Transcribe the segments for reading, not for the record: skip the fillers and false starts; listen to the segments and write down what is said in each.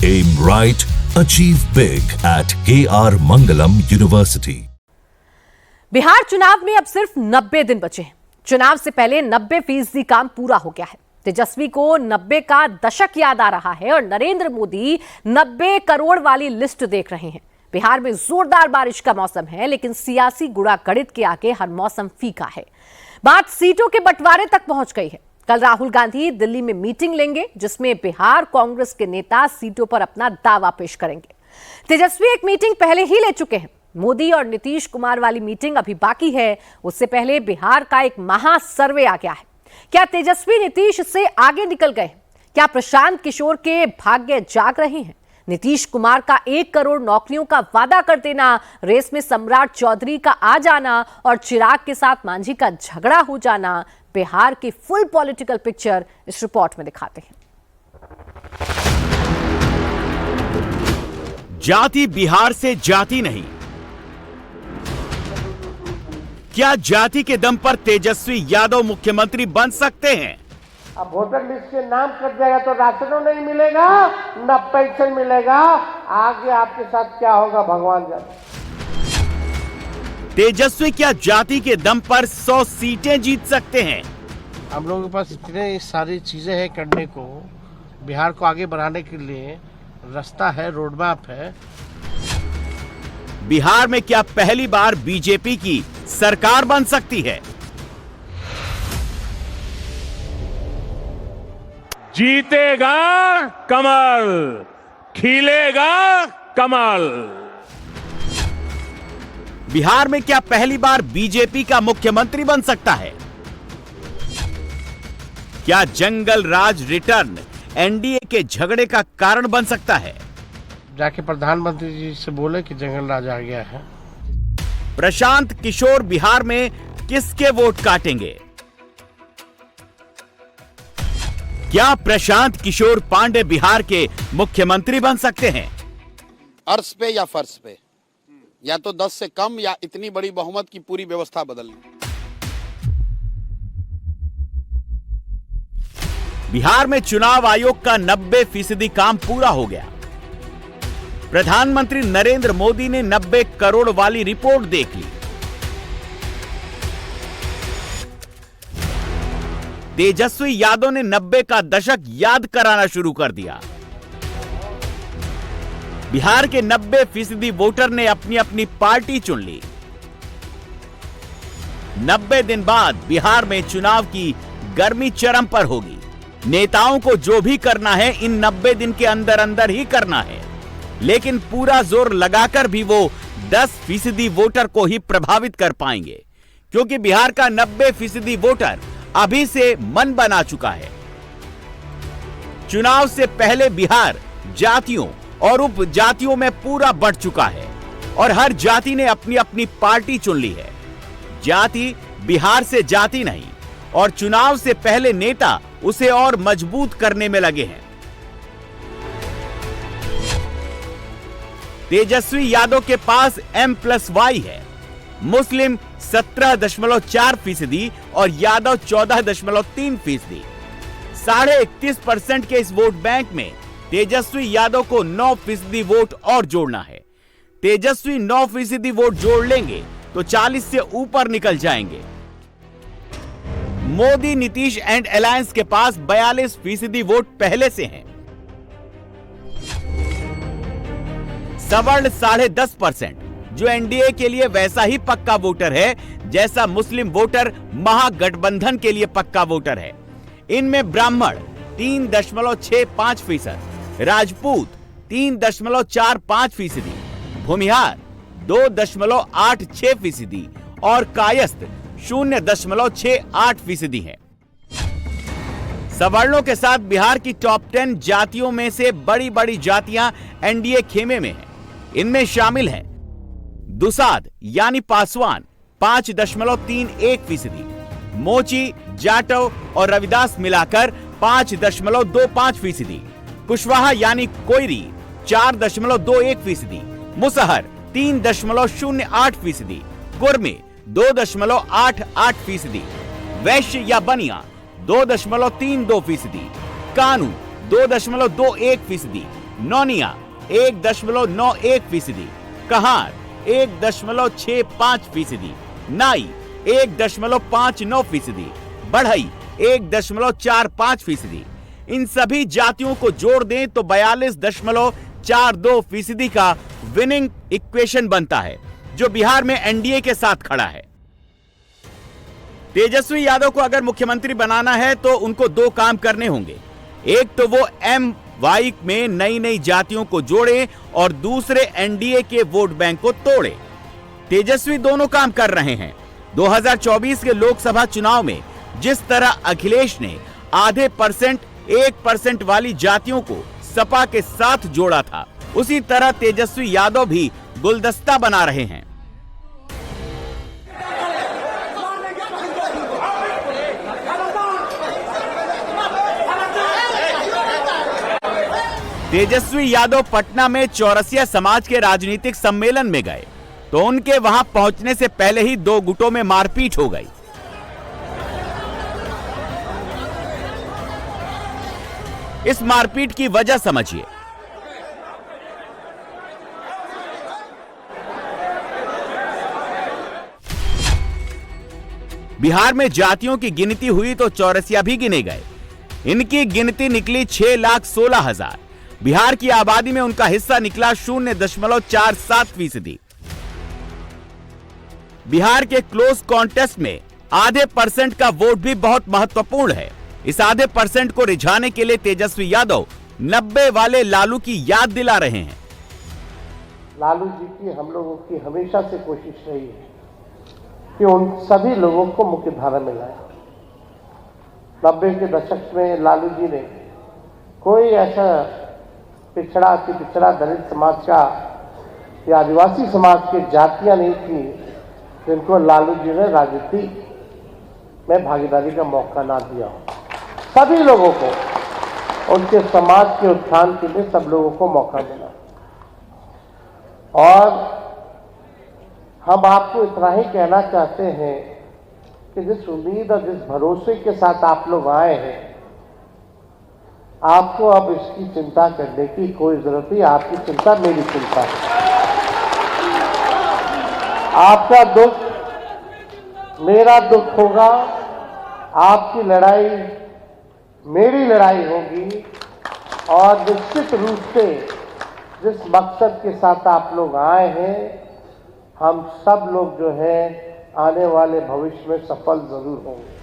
Aim right, achieve big at KR Mangalam University. Bihar चुनाव में अब सिर्फ 90 दिन बचे हैं। चुनाव से पहले 90% काम पूरा हो गया है। तेजस्वी को 90 का दशक याद आ रहा है और नरेंद्र मोदी 90 करोड़ वाली लिस्ट देख रहे हैं। बिहार में जोरदार बारिश का मौसम है, लेकिन सियासी गुणा गणित के आगे हर मौसम फीका है। बात सीटों के बंटवारे तक पहुंच गई है। कल राहुल गांधी दिल्ली में मीटिंग लेंगे, जिसमें बिहार कांग्रेस के नेता सीटों पर अपना दावा पेश करेंगे। तेजस्वी एक मीटिंग पहले ही ले चुके हैं। मोदी और नीतीश कुमार वाली मीटिंग अभी बाकी है। उससे पहले बिहार का एक महा सर्वे आ गया है। क्या तेजस्वी नीतीश से आगे निकल गए? क्या प्रशांत किशोर के भाग्य जाग रहे हैं? नीतीश कुमार का 1 करोड़ नौकरियों का वादा कर देना, रेस में सम्राट चौधरी का आ जाना और चिराग के साथ मांझी का झगड़ा हो जाना, बिहार की फुल पॉलिटिकल पिक्चर इस रिपोर्ट में दिखाते हैं। जाति बिहार से जाति नहीं। क्या जाति के दम पर तेजस्वी यादव मुख्यमंत्री बन सकते हैं? अब वोटर लिस्ट से नाम कट जाएगा तो राशनों नहीं मिलेगा, न पेंशन मिलेगा। आगे आपके साथ क्या होगा भगवान जाने। तेजस्वी क्या जाति के दम पर 100 सीटें जीत सकते हैं? हम लोगों के पास इतने सारी चीजें हैं करने को, बिहार को आगे बढ़ाने के लिए रास्ता है, रोड मैप है। बिहार में क्या पहली बार बीजेपी की सरकार बन सकती है? जीतेगा कमल, खिलेगा कमल। बिहार में क्या पहली बार बीजेपी का मुख्यमंत्री बन सकता है? क्या जंगल राज रिटर्न एनडीए के झगड़े का कारण बन सकता है? जाके प्रधानमंत्री जी से बोले कि जंगल राज आ गया है। प्रशांत किशोर बिहार में किसके वोट काटेंगे? क्या प्रशांत किशोर पांडे बिहार के मुख्यमंत्री बन सकते हैं? अर्श पे या फर्श पे, या तो 10 से कम या इतनी बड़ी बहुमत की पूरी व्यवस्था बदलनी। बिहार में चुनाव आयोग का 90% काम पूरा हो गया। प्रधानमंत्री नरेंद्र मोदी ने 90 करोड़ वाली रिपोर्ट देख ली। तेजस्वी यादव ने 90 का दशक याद कराना शुरू कर दिया। बिहार के 90% वोटर ने अपनी अपनी पार्टी चुन ली। 90 दिन बाद बिहार में चुनाव की गर्मी चरम पर होगी। नेताओं को जो भी करना है इन 90 दिन के अंदर अंदर ही करना है, लेकिन पूरा जोर लगाकर भी वो 10% वोटर को ही प्रभावित कर पाएंगे, क्योंकि बिहार का 90% वोटर अभी से मन बना चुका है। चुनाव से पहले बिहार जातियों और उपजातियों में पूरा बढ़ चुका है और हर जाति ने अपनी अपनी पार्टी चुन ली है। जाति बिहार से जाति नहीं, और चुनाव से पहले नेता उसे और मजबूत करने में लगे हैं। तेजस्वी यादव के पास M+Y है। मुस्लिम 17.4% और यादव 14.3%। 31.5% के इस वोट बैंक में तेजस्वी यादव को 9% वोट और जोड़ना है। तेजस्वी 9% वोट जोड़ लेंगे तो 40 से ऊपर निकल जाएंगे। मोदी नीतीश एंड अलायंस के पास 42% वोट पहले से हैं। सवर्ण 10.5%, जो एनडीए के लिए वैसा ही पक्का वोटर है जैसा मुस्लिम वोटर महागठबंधन के लिए पक्का वोटर है। इनमें ब्राह्मण 3.65%, राजपूत 3.45%, भूमिहार 2.86% और कायस्थ 0.68% है। सवर्णों के साथ बिहार की टॉप 10 जातियों में से बड़ी बड़ी जातियां एनडीए खेमे में हैं। इनमें शामिल हैं दुसाद यानी पासवान 5.31%, मोची, जाटव और रविदास मिलाकर 5.25%, कुशवाहा यानी कोयरी 4.21%, मुसहर 3.08%, कुर्मी 2.88%, वैश्य या बनिया 2.32%, कानू 2.21%, नौनिया 1.91%, कहार 1.65%, नाई 1.59%, बढ़ई 1.45%। इन सभी जातियों को जोड़ दें तो 42.42% का विनिंग इक्वेशन बनता है, जो बिहार में एनडीए के साथ खड़ा है। तेजस्वी यादव को अगर मुख्यमंत्री बनाना है तो उनको दो काम करने होंगे। एक तो वो MY में नई नई जातियों को जोड़े और दूसरे एनडीए के वोट बैंक को तोड़े। तेजस्वी दोनों काम कर रहे हैं। 2024 के लोकसभा चुनाव में जिस तरह अखिलेश ने आधे % 1% वाली जातियों को सपा के साथ जोड़ा था, उसी तरह तेजस्वी यादव भी गुलदस्ता बना रहे हैं। तेजस्वी यादव पटना में चौरसिया समाज के राजनीतिक सम्मेलन में गए तो उनके वहां पहुंचने से पहले ही दो गुटों में मारपीट हो गई। इस मारपीट की वजह समझिए। बिहार में जातियों की गिनती हुई तो चौरसिया भी गिने गए। इनकी गिनती निकली 6,16,000। बिहार की आबादी में उनका हिस्सा निकला 0.47%। बिहार के क्लोज कॉन्टेस्ट में आधे % का वोट भी बहुत महत्वपूर्ण है। इस आधे % को रिझाने के लिए तेजस्वी यादव 90 वाले लालू की याद दिला रहे हैं। लालू जी की हम लोगों की हमेशा से कोशिश रही है कि उन सभी लोगों को मुख्य धारा में लाए। 90 के दशक में लालू जी ने कोई ऐसा पिछड़ा अति पिछड़ा दलित समाज का या आदिवासी समाज की जातियां नहीं थी जिनको लालू जी ने राजनीति में भागीदारी का मौका ना दिया। सभी लोगों को उनके समाज के उत्थान के लिए सब लोगों को मौका मिला। और हम आपको इतना ही कहना चाहते हैं कि जिस उम्मीद और जिस भरोसे के साथ आप लोग आए हैं, आपको अब इसकी चिंता करने की कोई जरूरत नहीं। आपकी चिंता मेरी चिंता है। आपका दुख मेरा दुख होगा, आपकी लड़ाई मेरी लड़ाई होगी। और निश्चित रूप से जिस मकसद के साथ आप लोग आए हैं, हम सब लोग जो है आने वाले भविष्य में सफल जरूर होंगे।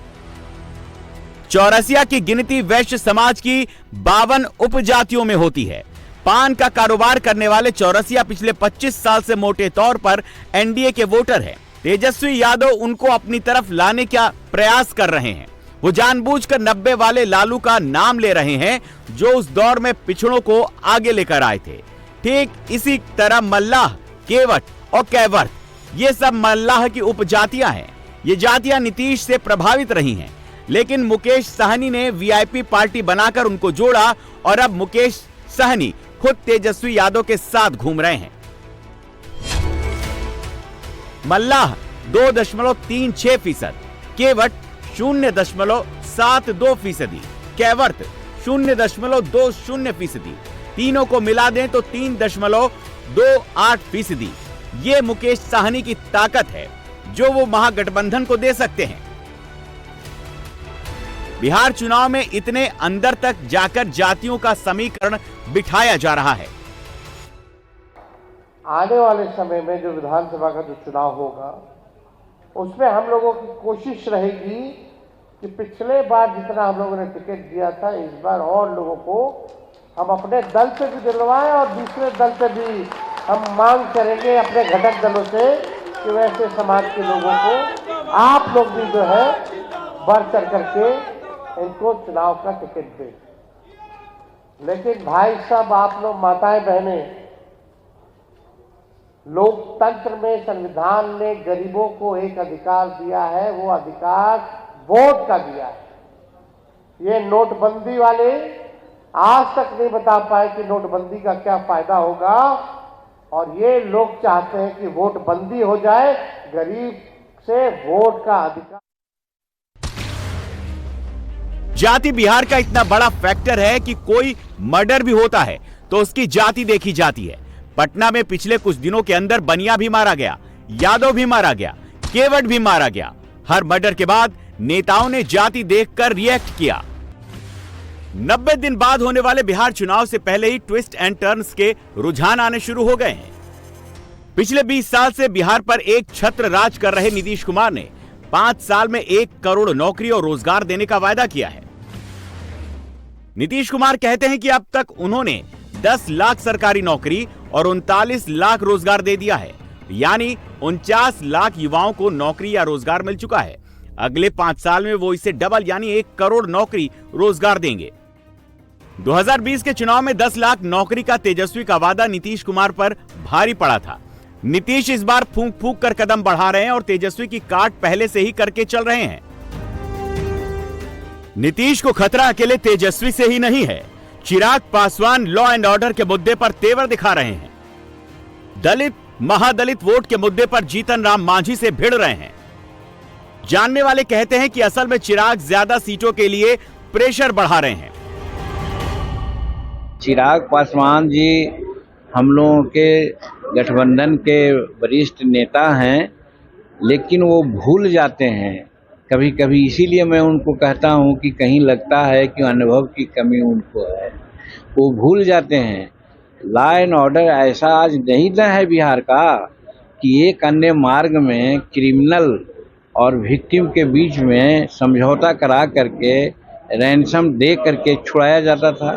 चौरसिया की गिनती वैश्य समाज की 52 उपजातियों में होती है। पान का कारोबार करने वाले चौरसिया पिछले 25 साल से मोटे तौर पर एनडीए के वोटर हैं। तेजस्वी यादव उनको अपनी तरफ लाने का प्रयास कर रहे हैं। वो जानबूझकर 90 वाले लालू का नाम ले रहे हैं, जो उस दौर में पिछड़ों को आगे लेकर आए थे। ठीक इसी तरह मल्लाह, केवट और कैवर्त, ये सब मल्लाह की उपजातियां हैं। ये जातियां नीतीश से प्रभावित रही हैं, लेकिन मुकेश सहनी ने वीआईपी पार्टी बनाकर उनको जोड़ा और अब मुकेश सहनी खुद तेजस्वी यादव के साथ घूम रहे हैं। मल्लाह 2.36%, केवट 0.72%, कैवर्त 0.20%। तीनों को मिला दें तो 3.28%। ये मुकेश सहनी की ताकत है जो वो महागठबंधन को दे सकते हैं। बिहार चुनाव में इतने अंदर तक जाकर जातियों का समीकरण बिठाया जा रहा है। आने वाले समय में जो विधानसभा का जो चुनाव होगा, उसमें हम लोगों की कोशिश रहेगी कि पिछले बार जितना हम लोगों ने टिकट दिया था, इस बार और लोगों को हम अपने दल से भी दिलवाएं और दूसरे दल से भी हम मांग करेंगे अपने घटक दलों से कि वैसे समाज के लोगों को आप लोग भी जो है बढ़ चढ़ करके इनको चुनाव का टिकट दें। लेकिन भाई साहब, आप लोग माताएं बहनें, लोकतंत्र में संविधान ने गरीबों को एक अधिकार दिया है, वो अधिकार वोट का दिया है। ये नोटबंदी वाले आज तक नहीं बता पाए कि नोटबंदी का क्या फायदा होगा, और ये लोग चाहते हैं कि वोट बंदी हो जाए, गरीब से वोट का अधिकार। जाति बिहार का इतना बड़ा फैक्टर है कि कोई मर्डर भी होता है तो तो उसकी जाति देखी जाती है। पटना में पिछले कुछ दिनों के अंदर बनिया भी मारा गया, यादव भी मारा गया, केवट भी मारा गया। हर मर्डर के बाद नेताओं ने जाति देखकर रिएक्ट किया। 90 दिन बाद होने वाले बिहार चुनाव से पहले ही ट्विस्ट एंड टर्न्स के रुझान आने शुरू हो गए हैं। पिछले 20 साल से बिहार पर एक छत्र राज कर रहे नीतीश कुमार ने 5 साल में 1 करोड़ नौकरी और रोजगार देने का वायदा किया है। नीतीश कुमार कहते हैं कि अब तक उन्होंने 10 लाख सरकारी नौकरी और 39 लाख रोजगार दे दिया है, यानी 49 लाख युवाओं को नौकरी या रोजगार मिल चुका है। अगले 5 साल में वो इसे डबल यानी 1 करोड़ नौकरी रोजगार देंगे। 2020 के चुनाव में 10 लाख नौकरी का तेजस्वी का वादा नीतीश कुमार पर भारी पड़ा था। नीतीश इस बार फूंक फूंक कर कदम बढ़ा रहे हैं और तेजस्वी की काट पहले से ही करके चल रहे हैं। नीतीश को खतरा अकेले तेजस्वी से ही नहीं है। Chirag Paswan law and order के मुद्दे पर तेवर दिखा रहे हैं। दलित महादलित वोट के मुद्दे पर जीतन राम मांझी से भिड़ रहे हैं। जानने वाले कहते हैं कि असल में चिराग ज्यादा सीटों के लिए प्रेशर बढ़ा रहे हैं। चिराग पासवान जी हम लोगों के गठबंधन के वरिष्ठ नेता हैं, लेकिन वो भूल जाते हैं कभी कभी। इसीलिए मैं उनको कहता हूं कि कहीं लगता है कि अनुभव की कमी उनको है। वो भूल जाते हैं लॉ एंड ऑर्डर ऐसा आज नहीं ना है बिहार का कि एक अन्य मार्ग में क्रिमिनल और विक्टिम के बीच में समझौता करा करके रैंसम दे करके छुड़ाया जाता था।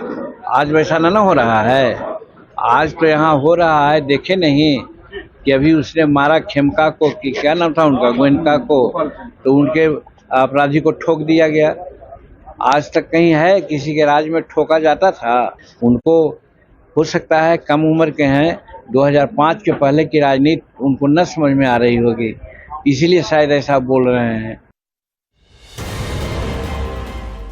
आज वैसा ना हो रहा है। आज तो यहाँ हो रहा है, देखे नहीं कि अभी उसने मारा खेमका को, कि क्या नाम था उनका, गोयनका को, तो उनके अपराधी को ठोक दिया गया। आज तक कहीं है किसी के राज में ठोका जाता था? उनको हो सकता है कम उम्र के हैं, 2005 के पहले की राजनीति उनको न समझ में आ रही होगी, इसीलिए शायद ऐसा बोल रहे हैं।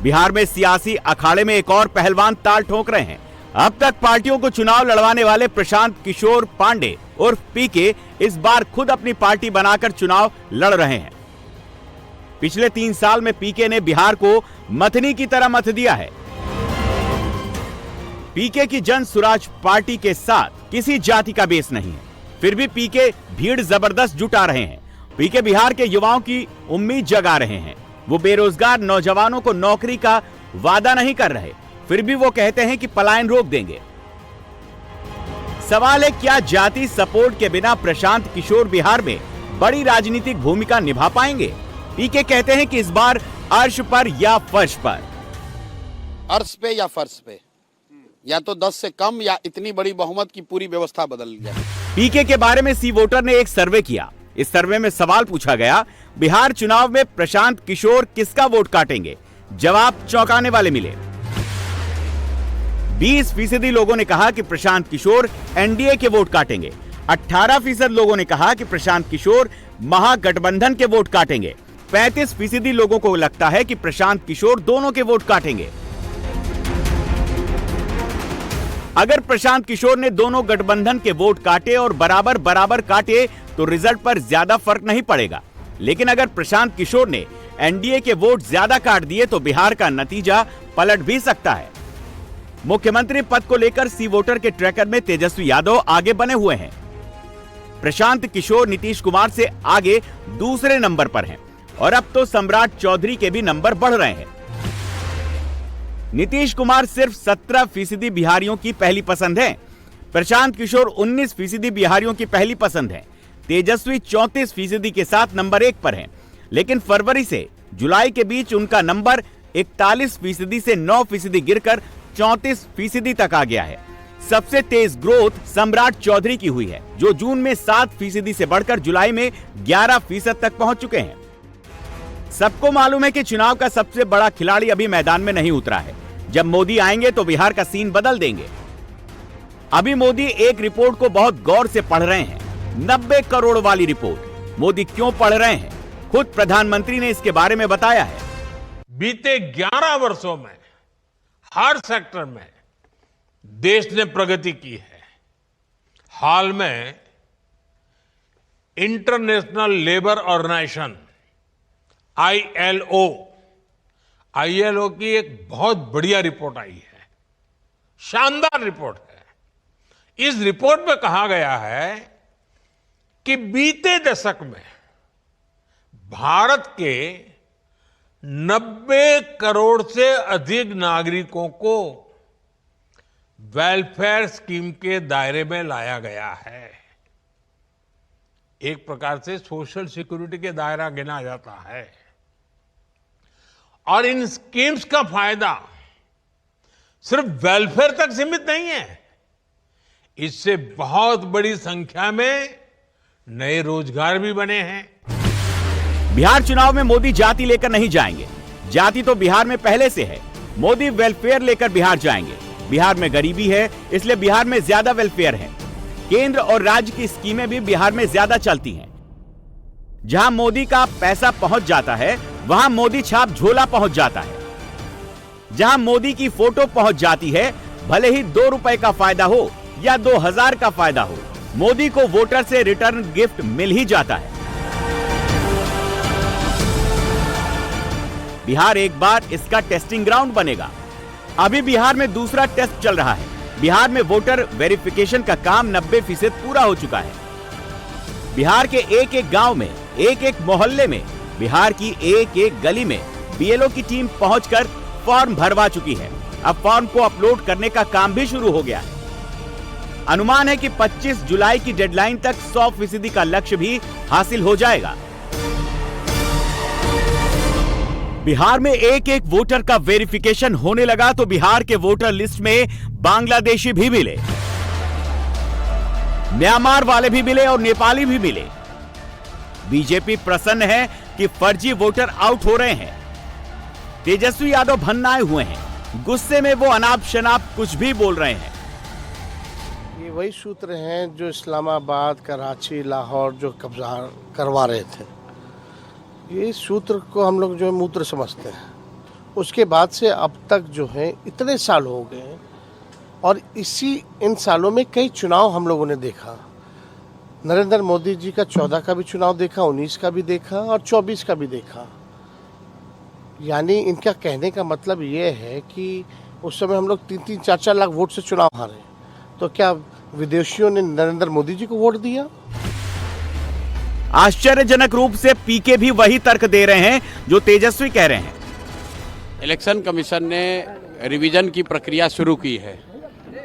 बिहार में सियासी अखाड़े में एक और पहलवान ताल ठोक रहे हैं। अब तक पार्टियों को चुनाव लड़वाने वाले प्रशांत किशोर पांडे उर्फ पीके इस बार खुद अपनी पार्टी बनाकर चुनाव लड़ रहे हैं। पिछले 3 साल में पीके ने बिहार को मथनी की तरह मथ दिया है। पीके की जन स्वराज पार्टी के साथ किसी जाति का बेस नहीं है, फिर भी पीके भीड़ जबरदस्त जुटा रहे हैं। पीके बिहार के युवाओं की उम्मीद जगा रहे हैं। वो बेरोजगार नौजवानों को नौकरी का वादा नहीं कर रहे, फिर भी वो कहते हैं कि पलायन रोक देंगे। सवाल है, क्या जाति सपोर्ट के बिना प्रशांत किशोर बिहार में बड़ी राजनीतिक भूमिका निभा पाएंगे? पीके कहते हैं कि इस बार अर्श पर या फर्श पर। अर्श पे या फर्श पे, या तो 10 से कम या इतनी बड़ी बहुमत की पूरी व्यवस्था बदल जाए। पीके के बारे में सी वोटर ने एक सर्वे किया। इस सर्वे में सवाल पूछा गया, बिहार चुनाव में प्रशांत किशोर किसका वोट काटेंगे? जवाब चौंकाने वाले मिले। 20% लोगों ने कहा कि प्रशांत किशोर एनडीए के वोट काटेंगे। 18% लोगों ने कहा कि प्रशांत किशोर महागठबंधन के वोट काटेंगे। 35% लोगों को लगता है कि प्रशांत किशोर दोनों के वोट काटेंगे। अगर प्रशांत किशोर ने दोनों गठबंधन के वोट काटे और बराबर बराबर काटे तो रिजल्ट पर ज्यादा फर्क नहीं पड़ेगा, लेकिन अगर प्रशांत किशोर ने एनडीए के वोट ज्यादा काट दिए तो बिहार का नतीजा पलट भी सकता है। मुख्यमंत्री पद को लेकर सी वोटर के ट्रैकर में तेजस्वी यादव आगे बने हुए हैं। प्रशांत किशोर नीतीश कुमार से आगे दूसरे नंबर पर हैं और अब तो सम्राट चौधरी के भी नंबर बढ़ रहे हैं। नीतीश कुमार सिर्फ 17% बिहारियों की पहली पसंद है। प्रशांत किशोर 19% बिहारियों की पहली पसंद है। तेजस्वी 34% के साथ नंबर 1 पर हैं, लेकिन फरवरी से जुलाई के बीच उनका नंबर 41% से 9% गिरकर 34% तक आ गया है। सबसे तेज ग्रोथ सम्राट चौधरी की हुई है, जो जून में 7% से बढ़कर जुलाई में 11% तक पहुंच चुके हैं। सबको मालूम है कि चुनाव का सबसे बड़ा खिलाड़ी अभी मैदान में नहीं उतरा है। जब मोदी आएंगे तो बिहार का सीन बदल देंगे। अभी मोदी एक रिपोर्ट को बहुत गौर से पढ़ रहे हैं, 90 करोड़ वाली रिपोर्ट। मोदी क्यों पढ़ रहे हैं, खुद प्रधानमंत्री ने इसके बारे में बताया है। बीते 11 वर्षों में हर सेक्टर में देश ने प्रगति की है। हाल में इंटरनेशनल लेबर ऑर्गेनाइजेशन आईएलओ की एक बहुत बढ़िया रिपोर्ट आई है, शानदार रिपोर्ट है। इस रिपोर्ट में कहा गया है कि बीते दशक में भारत के 90 करोड़ से अधिक नागरिकों को वेलफेयर स्कीम के दायरे में लाया गया है। एक प्रकार से सोशल सिक्योरिटी के दायरा गिना जाता है और इन स्कीम्स का फायदा सिर्फ वेलफेयर तक सीमित नहीं है, इससे बहुत बड़ी संख्या में नए रोजगार भी बने हैं। बिहार चुनाव में मोदी जाति लेकर नहीं जाएंगे। जाति तो बिहार में पहले से है। मोदी वेलफेयर लेकर बिहार जाएंगे। बिहार में गरीबी है, इसलिए बिहार में ज्यादा वेलफेयर है। केंद्र और राज्य की स्कीमें भी बिहार में ज्यादा चलती हैं। जहां मोदी का पैसा पहुंच जाता है, वहां मोदी छाप झोला पहुंच जाता है। जहां मोदी की फोटो पहुंच जाती है, भले ही 2 रुपए का फायदा हो या 2000 का फायदा हो, मोदी को वोटर से रिटर्न गिफ्ट मिल ही जाता है। बिहार एक बार इसका टेस्टिंग ग्राउंड बनेगा। अभी बिहार में दूसरा टेस्ट चल रहा है। बिहार में वोटर वेरिफिकेशन का काम 90% पूरा हो चुका है। बिहार के एक एक गांव में, एक एक मोहल्ले में, बिहार की एक एक गली में बीएलओ की टीम पहुंचकर फॉर्म भरवा चुकी है। अब फॉर्म को अपलोड करने का काम भी शुरू हो गया है। अनुमान है कि 25 जुलाई की डेडलाइन तक 100% का लक्ष्य भी हासिल हो जाएगा। बिहार में एक एक वोटर का वेरिफिकेशन होने लगा तो बिहार के वोटर लिस्ट में बांग्लादेशी भी मिले, म्यांमार वाले भी मिले और नेपाली भी मिले। बीजेपी प्रसन्न है कि फर्जी वोटर आउट हो रहे हैं। तेजस्वी यादव भन्नाए हुए हैं। गुस्से में वो अनाप शनाप कुछ भी बोल रहे हैं। ये वही सूत्र हैं जो इस्लामाबाद, कराची, लाहौर जो कब्जा करवा रहे थे। ये सूत्र को हम लोग जो है मूत्र समझते हैं। उसके बाद से अब तक जो है इतने साल हो गए और इन सालों में कई चुनाव हम लोगों ने देखा। नरेंद्र मोदी जी का 14 का भी चुनाव देखा, 19 का भी देखा और 24 का भी देखा। यानी इनका कहने का मतलब ये है कि उस समय हम लोग 3-3, 4-4 लाख वोट से चुनाव हारे, तो क्या विदेशियों ने नरेंद्र मोदी जी को वोट दिया? आश्चर्यजनक रूप से पीके भी वही तर्क दे रहे हैं जो तेजस्वी कह रहे हैं। इलेक्शन कमीशन ने रिवीजन की प्रक्रिया शुरू की है।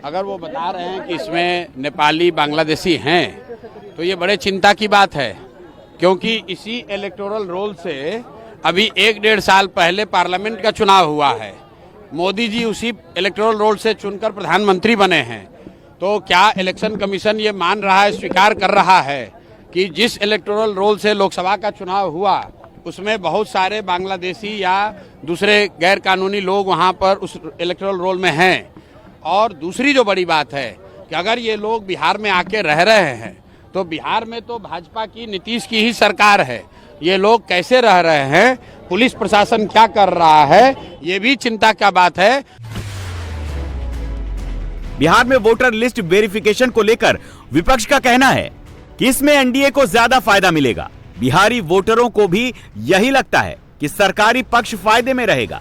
अगर वो बता रहे हैं कि इसमें नेपाली, बांग्लादेशी हैं, तो ये बड़े चिंता की बात है, क्योंकि इसी इलेक्टोरल रोल से अभी 1-1.5 साल पहले पार्लियामेंट का चुनाव हुआ है। मोदी जी उसी इलेक्टोरल रोल से चुनकर प्रधानमंत्री बने हैं। तो क्या इलेक्शन कमीशन ये मान रहा है, स्वीकार कर रहा है कि जिस इलेक्टोरल रोल से लोकसभा का चुनाव हुआ उसमें बहुत सारे बांग्लादेशी या दूसरे गैर कानूनी लोग वहां पर उस इलेक्टोरल रोल में हैं? और दूसरी जो बड़ी बात है कि अगर ये लोग बिहार में आके रह रहे हैं तो बिहार में तो भाजपा की, नीतीश की ही सरकार है। ये लोग कैसे रह रहे हैं, पुलिस प्रशासन क्या कर रहा है, ये भी चिंता का बात है। बिहार में वोटर लिस्ट वेरिफिकेशन को लेकर विपक्ष का कहना है कि इसमें एनडीए को ज्यादा फायदा मिलेगा। बिहारी वोटरों को भी यही लगता है कि सरकारी पक्ष फायदे में रहेगा।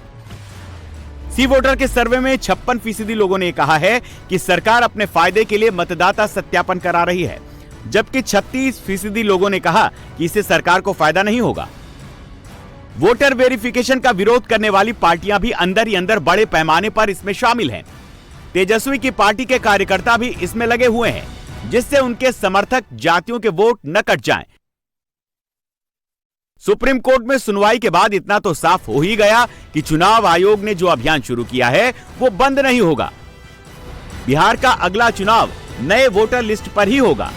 सी वोटर के सर्वे में 56% लोगों ने कहा है कि सरकार अपने फायदे के लिए मतदाता सत्यापन करा रही है, जबकि 36% लोगों ने कहा कि इससे सरकार को फायदा नहीं होगा। वोटर वेरिफिकेशन का विरोध करने वाली पार्टियां भी अंदर ही अंदर बड़े पैमाने पर इसमें शामिल हैं। तेजस्वी की पार्टी के कार्यकर्ता भी इसमें लगे हुए हैं, जिससे उनके समर्थक जातियों के वोट न कट जाएं। सुप्रीम कोर्ट में सुनवाई के बाद इतना तो साफ हो ही गया कि चुनाव आयोग ने जो अभियान शुरू किया है वो बंद नहीं होगा। बिहार का अगला चुनाव नए वोटर लिस्ट पर ही होगा।